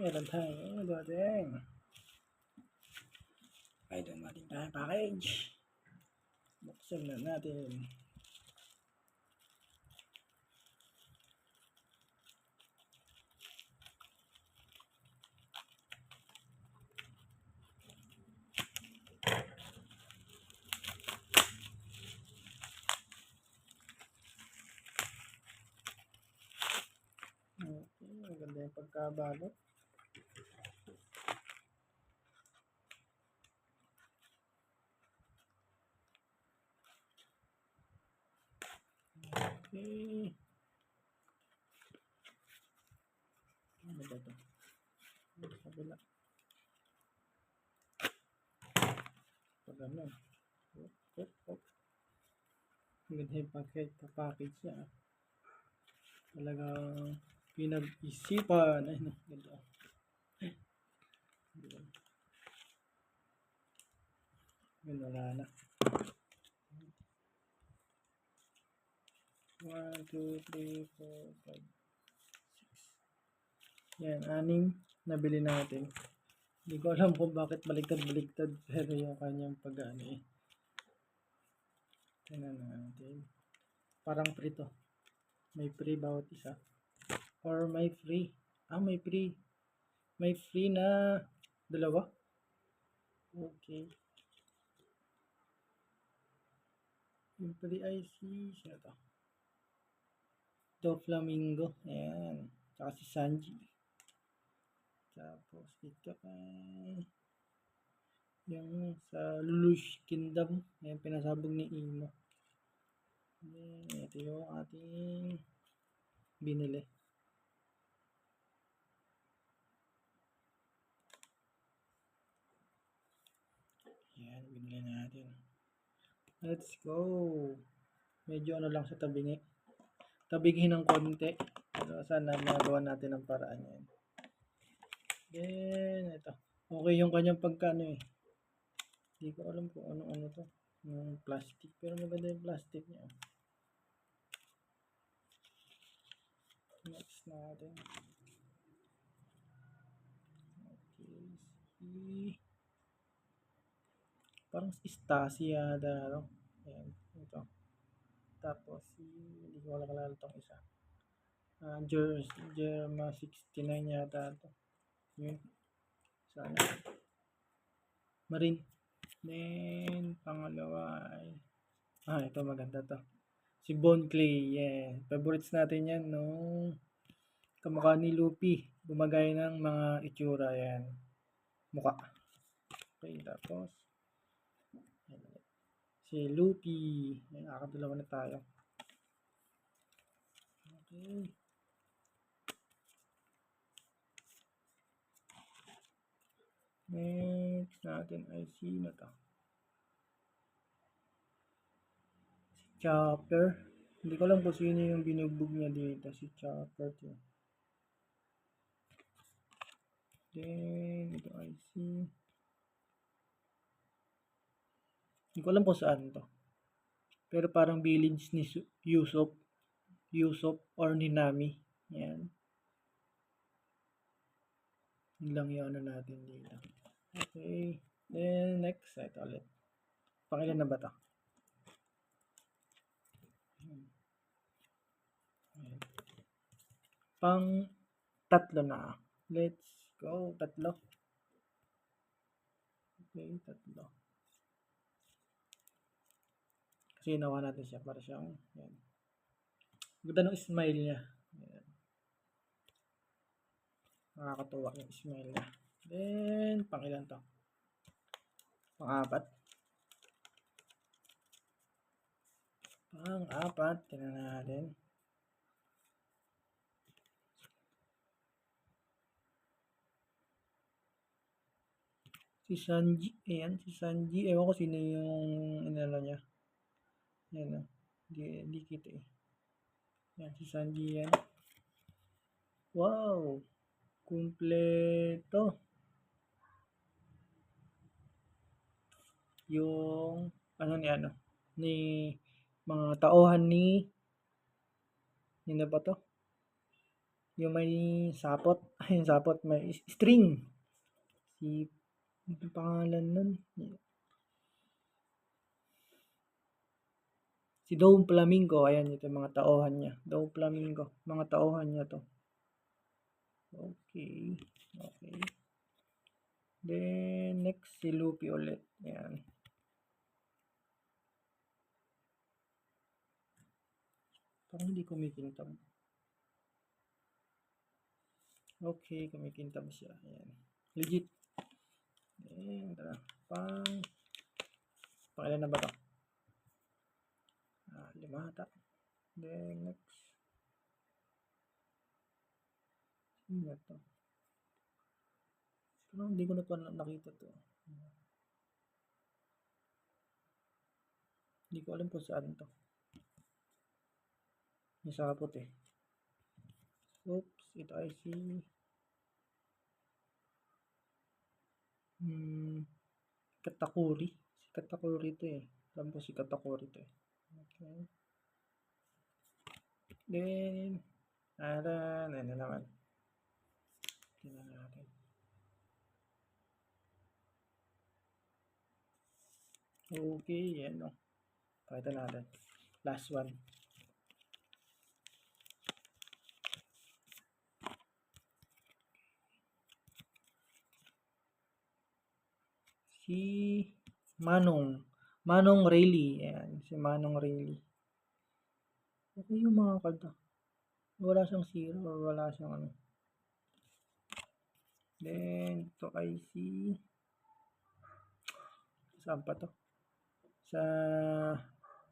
meron tayo dating. Ay, dumating tayo package. Buksan na natin. Okay, maganda yung pagkabalot. Okay. Ano ba ito? Kabila. Pag ano. Maganda yung package niya. Talagang pinag-isipan. Ay, no. Ganda. Ganda na. 1, 2, 3, 4, 5, 6. Yan, 6 nabili natin. Hindi ko alam kung bakit baliktad pero yung kanyang pag-ano eh. Tingnan natin. Parang free to. May free bawat isa. Or may free. May free. May free na dalawa. Okay. Yung free IC. Siya to. Doflamingo. Ayan. Tsaka si Sanji. Tapos dito ay yung sa Lelouch Kingdom. Ayan, pinasabog ni Imo. Ayan, ito yung ating binili. Ayan, binili natin. Let's go. Medyo ano lang sa tabingi. Tabingin ng konti. Pero sana magawa natin ang paraan yan. Then, ito. Okay yung kanyang pagkano eh. Hindi ko alam kung ano to. Yung plastic. Pero maganda yung plastic niya. Next natin. Okay. Parang Stasi yata. No? Ayan. Ito. Tapos, hindi ko kalala itong isa. Germa 69 yata ito. Yun. Sana. Marine. Then, pangalawa ay ito maganda to. Si Bon Clay. Yeah. Favorites natin yan nung kamukha ni Luffy. Gumagaya ng mga itsura. Yan. Mukha. Okay. Tapos si Luffy. Yan. Nakakadalawa na tayo. Okay. Next natin ay sino to? Si Chopper. Hindi ko alam kung sino yung binugbog niya dito. Si Chopper to. Then, ito ay si... Hindi ko alam kung saan to. Pero parang village ni Usopp or ni Nami. Yan. Yun lang yung ano natin dito. Okay. Then, next. Ito ulit. Pangilan na ba ito? Pang tatlo na. Let's go. Tatlo. Okay, tatlo. Kasi nawa natin siya para siyang yan. Ganda ng smile niya. Yan. Nakakatuwa yung smile niya. Then, pangilan to? Pang-apat. Pang-apat. Tingnan natin. Si Sanji. Ayan, si Sanji. Ewan ko sino yung inala niya. Yan o. Di kita eh. Yan, si Sanji yan. Wow! Kumpleto. Yung ni mga tauhan ni ba to? Yung may sapot. Ay, yung sapot. May string. Ano pangalan nun? Si Dome Flamingo. Ayan, ito yung mga tauhan niya. Dome Flamingo. Mga tauhan niya to. Okay. Okay. Then, next, si Luffy ulit. Ayan. Parang hindi kumikintab. Okay, kumikintab siya. Ayan. Legit. Ayan, tara. Pangilan na ba ito? 5 ata. Then, next. Sino na ito? Parang hindi ko na pa nakita ito. Hindi ko alam kung saan ito. May sapot eh. Oops, ito ay si Katakuri. Si Katakuri ito eh. Alam ko si Katakuri ito eh. Okay. Then, ano naman. Tingnan natin. Okay, yan o. Pakita natin. Last one. Si Manong Rayleigh. Ayan, si Manong Rayleigh. Okay yung mga karta. Wala siyang zero or wala siyang ano. Then, ito ay si saan pa to? Sa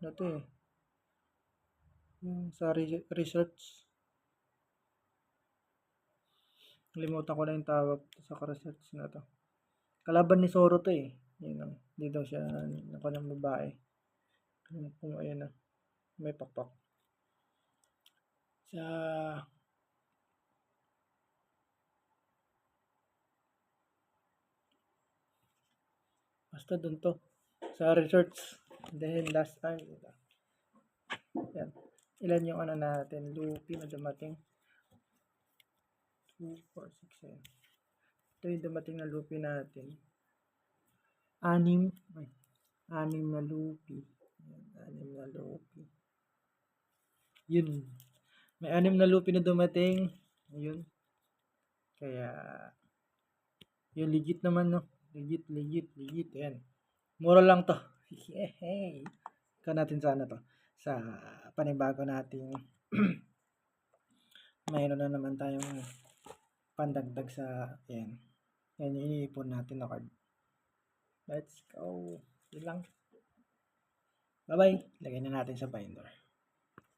ano to eh? Sa research. Limutan ko na yung tawag sa research na to. Kalaban ni Zoro to eh. Yun lang. Dito siya nako ng babae. Kung ayan na. May pakpak. Sa basta dun to. Sa research. Then last time. Yan. Ilan yung ano natin? Luffy na dumating. 2, 4, 6, 7. Ito yung dumating na Luffy natin. 6 na Luffy. 6 na Luffy. Yun. May 6 na Luffy na dumating. Ayun. Kaya, yun legit naman no. Legit. Ayan. Mura lang to. Yay! Ika natin sana to. Sa panibago nating mayroon na naman tayong pandagdag sa yan. Yan yung iniipon natin na card. Let's go. Yun lang. Bye-bye. Lagay na natin sa binder.